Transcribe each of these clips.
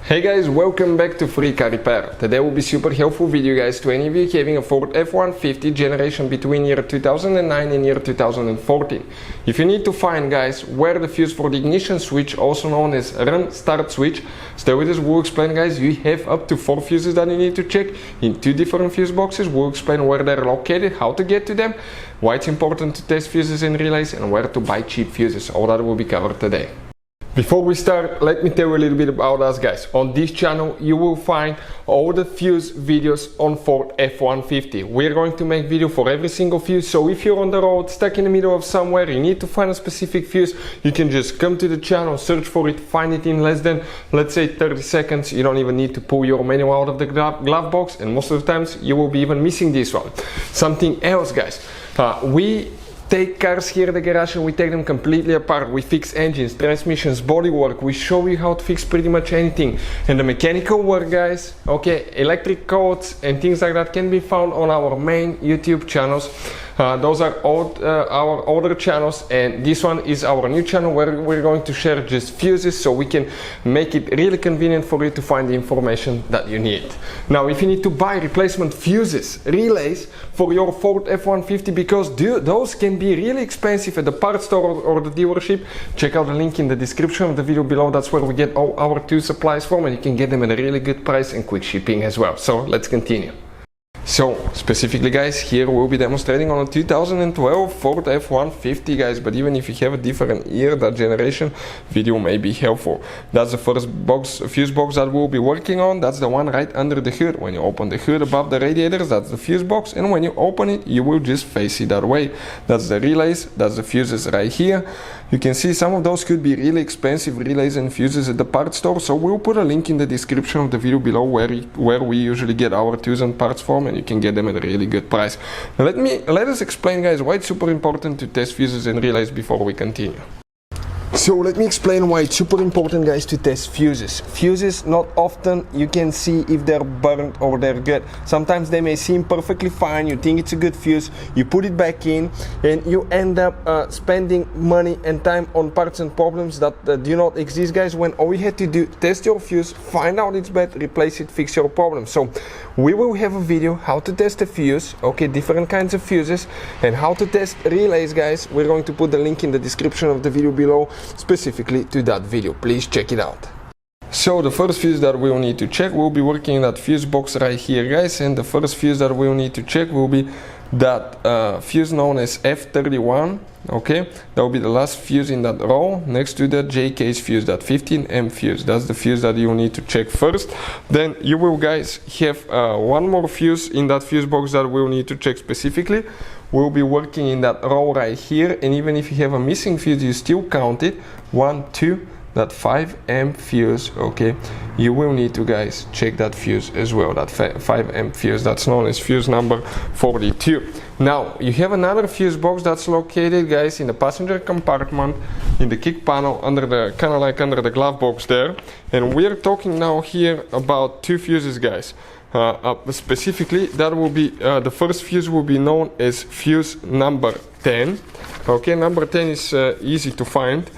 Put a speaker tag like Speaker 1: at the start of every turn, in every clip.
Speaker 1: Hey guys, welcome back to Free Car Repair. Today will be super helpful video guys to any of you having a Ford F-150 generation between year 2009 and year 2014. If you need to find guys where the fuse for the ignition switch, also known as run start switch, stay with us, we'll explain guys. You have up to 4 fuses that you need to check in 2 different fuse boxes. We'll explain where they're located, how to get to them, why it's important to test fuses and relays, and where to buy cheap fuses. All that will be covered today. Before we start, let me tell you a little bit about us guys. On this channel you will find all the fuse videos on Ford F-150. We're going to make video for every single fuse, so if you're on the road, stuck in the middle of somewhere, you need to find a specific fuse, you can just come to the channel, search for it, find it in less than, let's say, 30 seconds. You don't even need to pull your manual out of the glove box, and most of the times you will be even missing this one. Something else guys, we take cars here at the garage and we take them completely apart. We fix engines, transmissions, bodywork. We show you how to fix pretty much anything. And the mechanical work guys, okay, electric codes and things like that can be found on our main YouTube channels. Those are our older channels, and this one is our new channel where we're going to share just fuses so we can make it really convenient for you to find the information that you need. Now if you need to buy replacement fuses, relays for your Ford F-150, because those can be really expensive at the parts store or the dealership, check out the link in the description of the video below. That's where we get all our tool supplies from, and you can get them at a really good price and quick shipping as well. So let's continue. So specifically guys, here we'll be demonstrating on a 2012 Ford F-150 guys, but even if you have a different year, that generation, video may be helpful. That's the first fuse box that we'll be working on. That's the one right under the hood. When you open the hood above the radiators, that's the fuse box, and when you open it, you will just face it that way. That's the relays, that's the fuses right here. You can see some of those could be really expensive relays and fuses at the parts store, so we'll put a link in the description of the video below where we usually get our tools and parts from, and you can get them at a really good price. Now let us explain guys why it's super important to test fuses and relays before we continue. So let me explain why it's super important guys to test fuses. Fuses, not often you can see if they're burnt or they're good. Sometimes they may seem perfectly fine, you think it's a good fuse, you put it back in, and you end up spending money and time on parts and problems that do not exist guys, when all you had to do, test your fuse, find out it's bad, replace it, fix your problem. So we will have a video how to test a fuse, okay, different kinds of fuses, and how to test relays guys. We're going to put the link in the description of the video below specifically to that video. Please check it out. So the first fuse that we'll need to check, we'll be working in that fuse box right here guys, and the first fuse that we'll need to check will be that fuse known as F31, okay, that will be the last fuse in that row. Next to that J-case fuse, that 15M fuse, that's the fuse that you need to check first. Then you will guys have one more fuse in that fuse box that we'll need to check specifically. We'll be working in that row right here, and even if you have a missing fuse, you still count it. 1, 2, that 5M fuse, okay, you will need to guys check that fuse as well, that 5M fuse, that's known as fuse number 42. Now you have another fuse box that's located guys in the passenger compartment, in the kick panel, under the kind of like under the glove box there, and we're talking now here about 2 fuses guys. Specifically that will be the first fuse will be known as fuse number 10. Okay, number 10 is easy to find.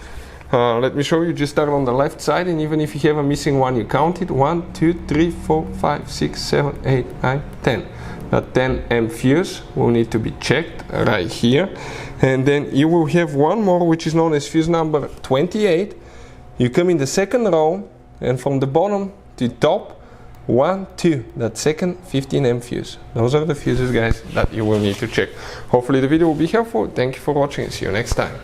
Speaker 1: Let me show you. Just start on the left side, and even if you have a missing one, you count it. 1, 2, 3, 4, 5, 6, 7, 8, 9, 10. That 10M fuse will need to be checked right here, and then you will have one more which is known as fuse number 28. You come in the second row, and from the bottom to top, 1, 2, that second 15M fuse. Those are the fuses guys that you will need to check. Hopefully the video will be helpful. Thank you for watching. See you next time.